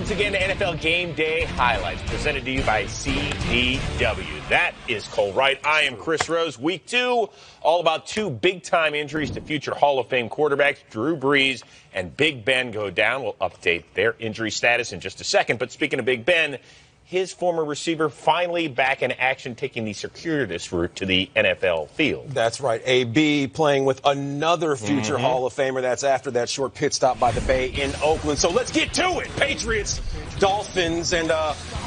once again to NFL Game Day Highlights, presented to you by CDW. That is Cole Wright. I am Chris Rose. Week 2, all about 2 big-time injuries to future Hall of Fame quarterbacks. Drew Brees and Big Ben go down. We'll update their injury status in just a second. But speaking of Big Ben, his former receiver finally back in action, taking the circuitous route to the NFL field. That's right. AB playing with another future Hall of Famer. That's after that short pit stop by the Bay in Oakland. So let's get to it. Patriots, Dolphins, and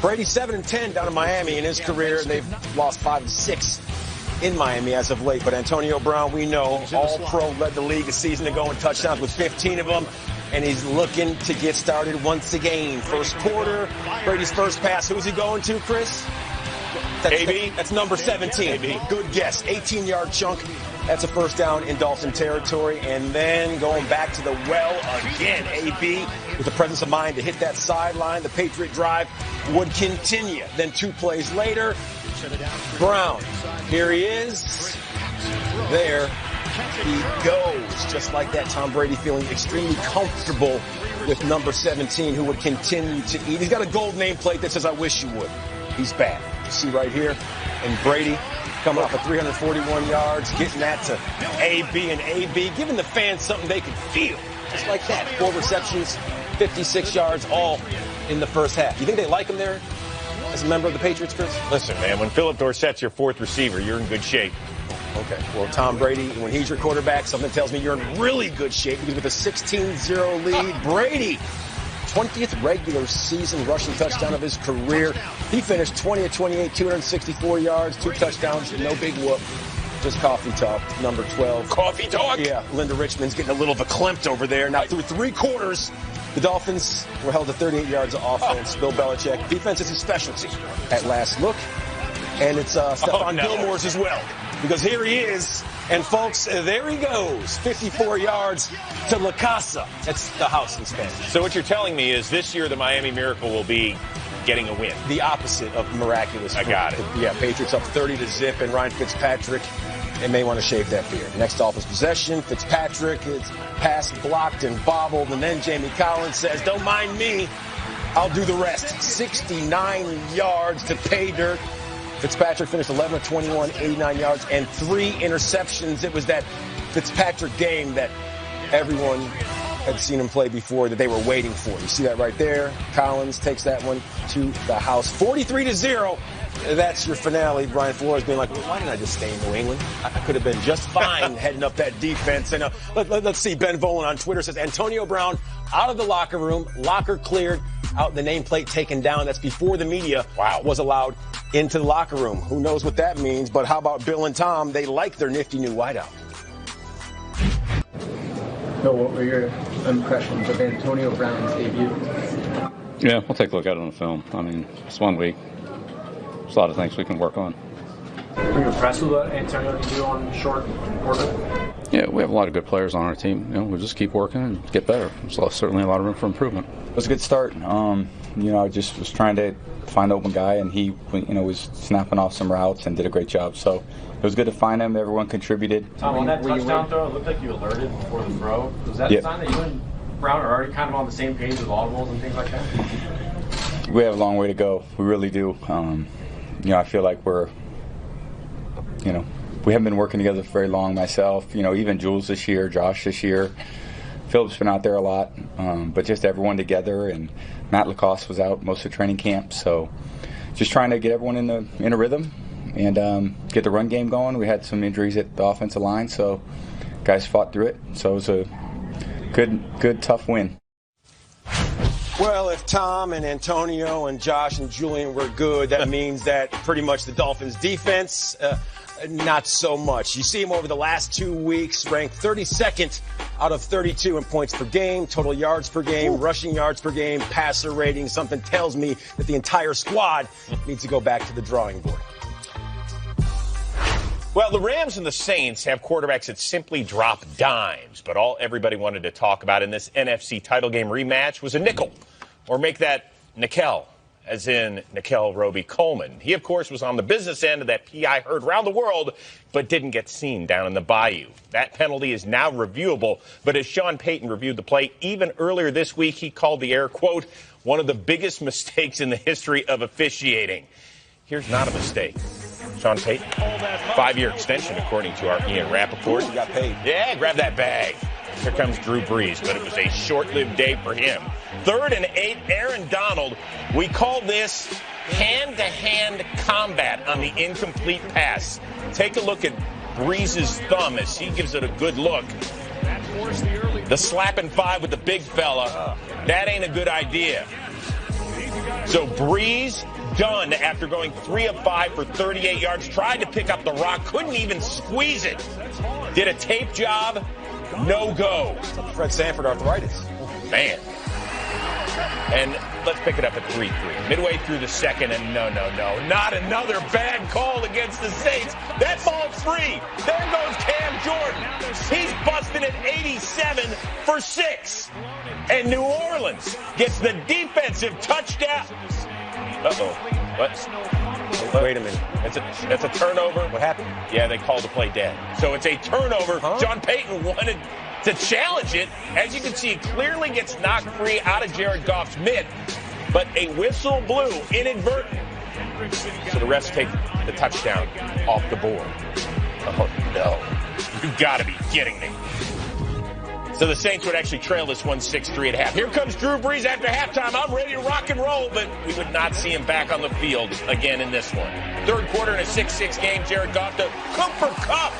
Brady 7-10 down in Miami in his career. They've lost 5 and 6 in Miami as of late. But Antonio Brown, we know, all-pro, led the league a season ago in touchdowns with 15 of them. And he's looking to get started once again. First quarter, Brady's first pass. Who's he going to, Chris? AB? That's number 17. AB. Good guess. 18-yard chunk. That's a first down in Dolphin territory. And then going back to the well again. AB with the presence of mind to hit that sideline. The Patriot drive would continue. Then 2 plays later, Brown. Here he is. There he goes. Just like that, Tom Brady feeling extremely comfortable with number 17, who would continue to eat. He's got a gold nameplate that says, "I wish you would." He's back. You see right here. And Brady coming off of 341 yards, getting that to AB, and AB giving the fans something they can feel. Just like that. 4 receptions, 56 yards, all in the first half. You think they like him there as a member of the Patriots, Chris? Listen, man, when Philip Dorsett's your 4th receiver, you're in good shape. Okay, well, Tom Brady, when he's your quarterback, something tells me you're in really good shape, because with a 16-0 lead, Brady, 20th regular season rushing touchdown of his career. He finished 20 of 28, 264 yards, 2 touchdowns, no big whoop. Just coffee talk, number 12. Coffee talk? Yeah, Linda Richmond's getting a little verklempt over there. Now, through 3 quarters, the Dolphins were held to 38 yards of offense. Bill Belichick, defense is his specialty at last look. And it's Stephon Gilmore's as well. Because here he is, and folks, there he goes, 54 yards to La Casa. That's the house in Spanish. So what you're telling me is this year the Miami Miracle will be getting a win. The opposite of miraculous. I got it. Yeah, Patriots up 30-0, and Ryan Fitzpatrick, they may want to shave that beard. Next Dolphins possession, Fitzpatrick is pass blocked and bobbled, and then Jamie Collins says, "Don't mind me, I'll do the rest." 69 yards to pay dirt. Fitzpatrick finished 11 of 21, 89 yards, and 3 interceptions. It was that Fitzpatrick game that everyone had seen him play before, that they were waiting for. You see that right there? Collins takes that one to the house. 43-0. That's your finale. Brian Flores being like, "Well, why didn't I just stay in New England? I could have been just fine heading up that defense." And let's see. Ben Volen on Twitter says, Antonio Brown out of the locker room, locker cleared, out the nameplate taken down. That's before the media was allowed into the locker room. Who knows what that means? But how about Bill and Tom? They like their nifty new wideout. Bill, what were your impressions of Antonio Brown's debut? Yeah, we'll take a look at it on the film. I mean, it's 1 week. There's a lot of things we can work on. Were you impressed with what Antonio can do on short quarter? Yeah, we have a lot of good players on our team. We'll just keep working and get better. There's certainly a lot of room for improvement. It was a good start. I just was trying to find an open guy, and he, was snapping off some routes and did a great job. So it was good to find him. Everyone contributed. Tom, on that touchdown throw, it looked like you alerted before the throw. Was that a sign that you and Brown are already kind of on the same page with audibles and things like that? We have a long way to go. We really do. I feel like we haven't been working together for very long. Myself, even Jules this year, Josh this year. Philip's been out there a lot, but just everyone together. And Matt Lacoste was out most of training camp, so just trying to get everyone in a rhythm and get the run game going. We had some injuries at the offensive line, so guys fought through it. So it was a good, tough win. Well, if Tom and Antonio and Josh and Julian were good, that means that pretty much the Dolphins defense, not so much. You see him over the last 2 weeks, ranked 32nd out of 32 in points per game, total yards per game, rushing yards per game, passer rating. Something tells me that the entire squad needs to go back to the drawing board. Well, the Rams and the Saints have quarterbacks that simply drop dimes, but all everybody wanted to talk about in this NFC title game rematch was a nickel, or make that nickel, as in Nickel Roby-Coleman. He, of course, was on the business end of that PI heard around the world, but didn't get seen down in the bayou. That penalty is now reviewable, but as Sean Payton reviewed the play even earlier this week, he called the error, quote, one of the biggest mistakes in the history of officiating. Here's not a mistake. Sean Payton, 5-year extension, according to our Ian Rappaport. Ooh, got paid. Yeah, grab that bag. Here comes Drew Brees, but it was a short-lived day for him. 3rd and 8, Aaron Donald. We call this hand-to-hand combat on the incomplete pass. Take a look at Brees' thumb as he gives it a good look. The slapping 5 with the big fella, that ain't a good idea. So Brees done after going 3 of 5 for 38 yards. Tried to pick up the rock, couldn't even squeeze it. Did a tape job, no go. Fred Sanford arthritis. Man. And let's pick it up at 3-3. Midway through the second, and no, not another bad call against the Saints. That ball's free. There goes Cam Jordan. He's busting at 87 for 6. And New Orleans gets the defensive touchdown. Uh-oh. What? Wait a minute. That's a turnover. What happened? Yeah, they called the play dead. So it's a turnover. Huh? John Payton wanted to challenge it. As you can see, it clearly gets knocked free out of Jared Goff's mitt, but a whistle blew inadvertent. So the refs take the touchdown off the board. Oh, no. You've got to be kidding me. So the Saints would actually trail this one 6-3 at half. Here comes Drew Brees after halftime. I'm ready to rock and roll, but we would not see him back on the field again in this one. 3rd quarter in a 6-6 game, Jared Goff to Cooper Kupp.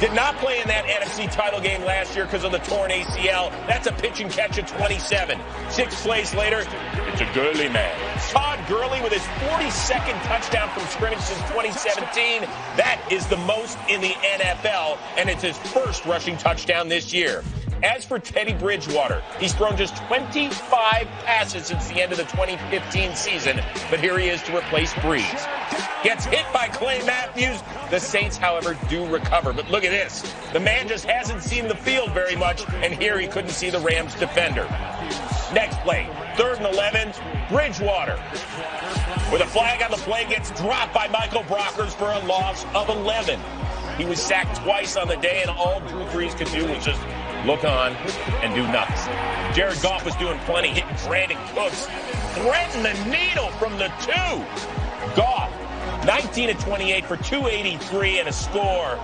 Did not play in that NFC title game last year because of the torn ACL. That's a pitch and catch at 27. 6 plays later, it's a Gurley man. Todd Gurley with his 42nd touchdown from scrimmage since 2017. That is the most in the NFL, and it's his first rushing touchdown this year. As for Teddy Bridgewater, he's thrown just 25 passes since the end of the 2015 season, but here he is to replace Brees. Gets hit by Clay Matthews. The Saints, however, do recover. But look at this. The man just hasn't seen the field very much, and here he couldn't see the Rams defender. Next play, 3rd and 11, Bridgewater. With a flag on the play, gets dropped by Michael Brockers for a loss of 11. He was sacked twice on the day, and all Drew Brees could do was just look on and do nothing. Jared Goff was doing plenty, hitting Brandon Cooks, threading the needle from the 2. Goff, 19 of 28 for 283 and a score,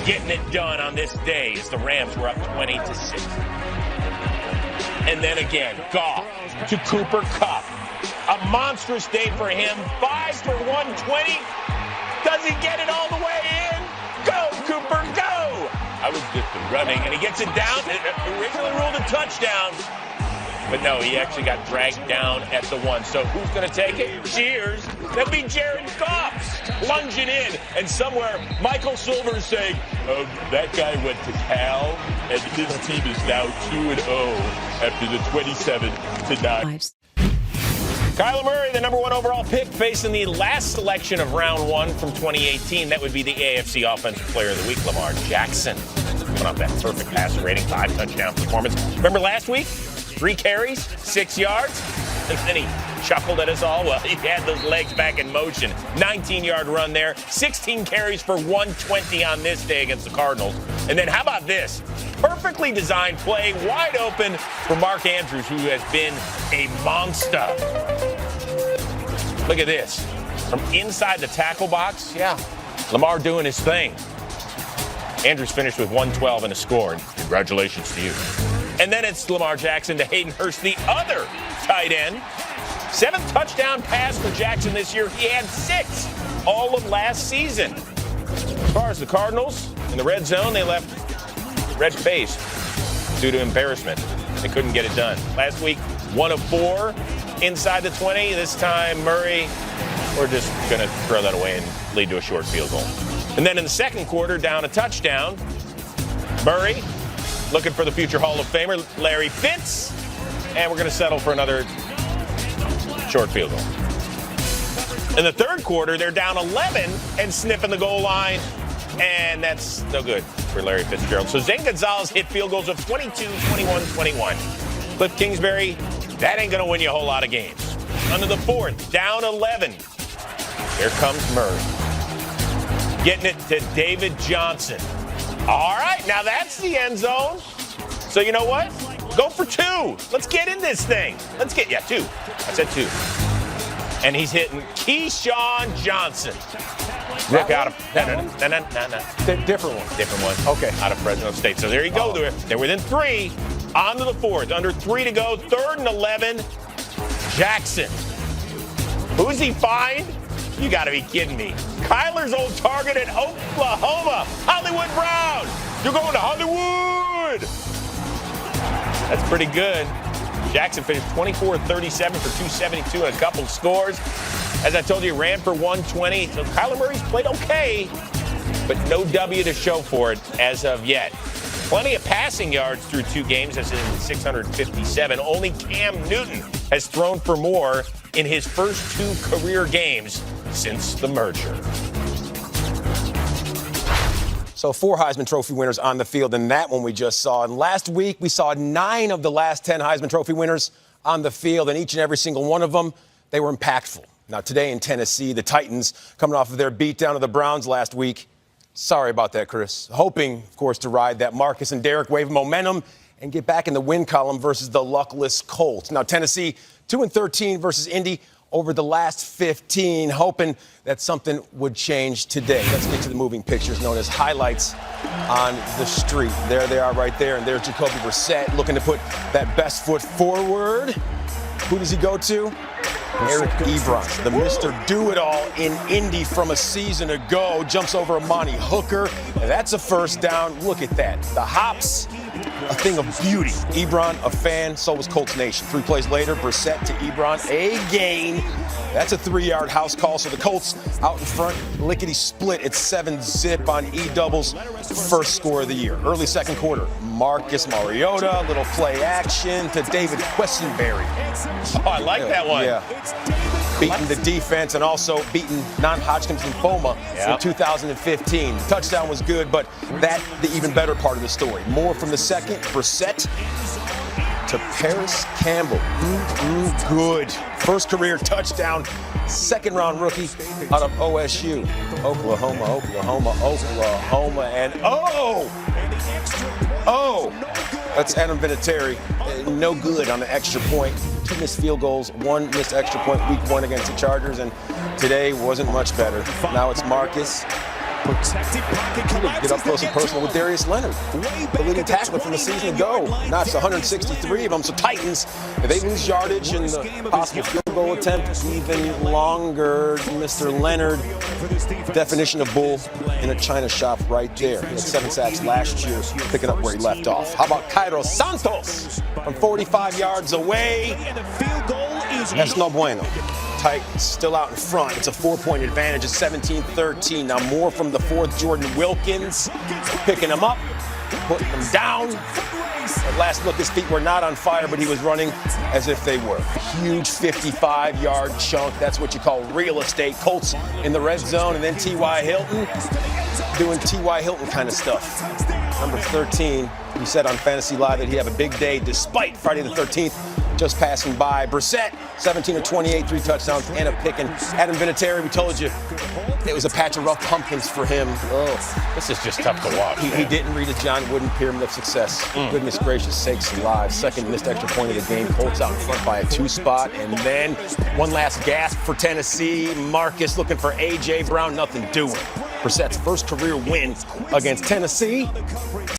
getting it done on this day as the Rams were up 20-6. And then again, Goff to Cooper Kupp. A monstrous day for him. 5 for 120. Does he get it all the way in? Go, Cooper, go! I was just running, and he gets it down. Originally ruled a touchdown. But no, he actually got dragged down at the 1. So who's going to take it? Cheers. That'll be Jared Goff plunging in. And somewhere, Michael Silver's saying, that guy went to Cal, and his team is now 2-0 after the 27-9. Kyler Murray, the number 1 overall pick, facing the last selection of round 1 from 2018. That would be the AFC Offensive Player of the Week, Lamar Jackson. Coming off that perfect passer rating, 5 touchdown performance. Remember last week? 3 carries, 6 yards, and then he chuckled at us all. Well, he had those legs back in motion. 19-yard run there, 16 carries for 120 on this day against the Cardinals. And then how about this? Perfectly designed play, wide open for Mark Andrews, who has been a monster. Look at this. From inside the tackle box, Lamar doing his thing. Andrews finished with 112 and a score, and congratulations to you. And then it's Lamar Jackson to Hayden Hurst, the other tight end. 7th touchdown pass for Jackson this year. He had 6 all of last season. As far as the Cardinals, in the red zone, they left red space due to embarrassment. They couldn't get it done. Last week, 1 of 4 inside the 20. This time, Murray, we're just going to throw that away and lead to a short field goal. And then in the second quarter, down a touchdown, Murray looking for the future Hall of Famer, Larry Fitz, and we're going to settle for another short field goal. In the third quarter, they're down 11 and sniffing the goal line, and that's no good for Larry Fitzgerald. So Zane Gonzalez hit field goals of 22, 21, 21. Cliff Kingsbury, that ain't going to win you a whole lot of games. under the 4th, down 11. Here comes Murray. Getting it to David Johnson. All right, now that's the end zone. So you know what? Go for 2. Let's get in this thing. 2. I said 2. And he's hitting Keyshawn Johnson. Rook out of Different one. Different one. Okay. Out of Fresno State. So there you go. They're within 3. On to the 4th. Under 3 to go. 3rd and 11. Jackson. Who's he find? You got to be kidding me. Kyler's old target at Oklahoma. Hollywood Brown. You're going to Hollywood. That's pretty good. Jackson finished 24-37 for 272 and a couple scores. As I told you, ran for 120. So Kyler Murray's played okay, but no W to show for it as of yet. Plenty of passing yards through 2 games, as in 657. Only Cam Newton has thrown for more in his first 2 career games since the merger. So 4 Heisman Trophy winners on the field, and that one we just saw. And last week, we saw 9 of the last 10 Heisman Trophy winners on the field, and each and every single one of them, they were impactful. Now, today in Tennessee, the Titans, coming off of their beatdown of the Browns last week. Sorry about that, Chris. Hoping, of course, to ride that Marcus and Derek wave of momentum and get back in the win column versus the luckless Colts. Now, Tennessee, 2-13 versus Indy over the last 15, hoping that something would change today. Let's get to the moving pictures known as highlights on the street. There they are right there, and there's Jacoby Brissett looking to put that best foot forward. Who does he go to? Eric Ebron, the Mr. Do-It-All in Indy from a season ago, jumps over Amani Hooker. And that's a first down. Look at that. The hops, a thing of beauty. Ebron, a fan, so was Colts Nation. 3 plays later, Brissett to Ebron, a gain. That's a 3-yard house call, so the Colts out in front, lickety-split. It's 7-zip on E-Double's first score of the year. Early second quarter, Marcus Mariota, little play action to David Quessenberry. Oh, I like that one. Yeah. Beating the defense and also beating non-Hodgkin's lymphoma in 2015. The touchdown was good, but that the even better part of the story. More from the second, Brissett to Paris Campbell. Good. First career touchdown, 2nd-round rookie out of OSU. Oklahoma, and that's Adam Vinatieri. No good on the extra point. 2 missed field goals, 1 missed extra point week 1 against the Chargers, and today wasn't much better. Now it's Marcus. Get up close and personal with Darius Leonard, the leading tackler from the season ago. Now it's 163 of them. So Titans, if they lose yardage and the possible field goal attempt even longer, Mr. Leonard, definition of bull in a china shop right there. He had 7 sacks last year, picking up where he left off. How about Cairo Santos from 45 yards away? That's no bueno. Titans still out in front. It's a 4-point advantage. It's 17-13. Now more from the 4th, Jordan Wilkins, picking him up, putting him down. At last look, his feet were not on fire, but he was running as if they were. Huge 55-yard chunk. That's what you call real estate. Colts in the red zone, and then T.Y. Hilton doing T.Y. Hilton kind of stuff. Number 13, he said on Fantasy Live that he'd have a big day despite Friday the 13th just passing by. Brissett, 17 of 28, 3 touchdowns, and a pick. And Adam Vinatieri, we told you, it was a patch of rough pumpkins for him. Oh, this is just tough to watch. He didn't read a John Wooden pyramid of success. Goodness gracious sakes alive. 2nd missed extra point of the game. Colts out in front by a 2-spot. And then one last gasp for Tennessee. Marcus looking for A.J. Brown. Nothing doing. Brissett's first career win against Tennessee.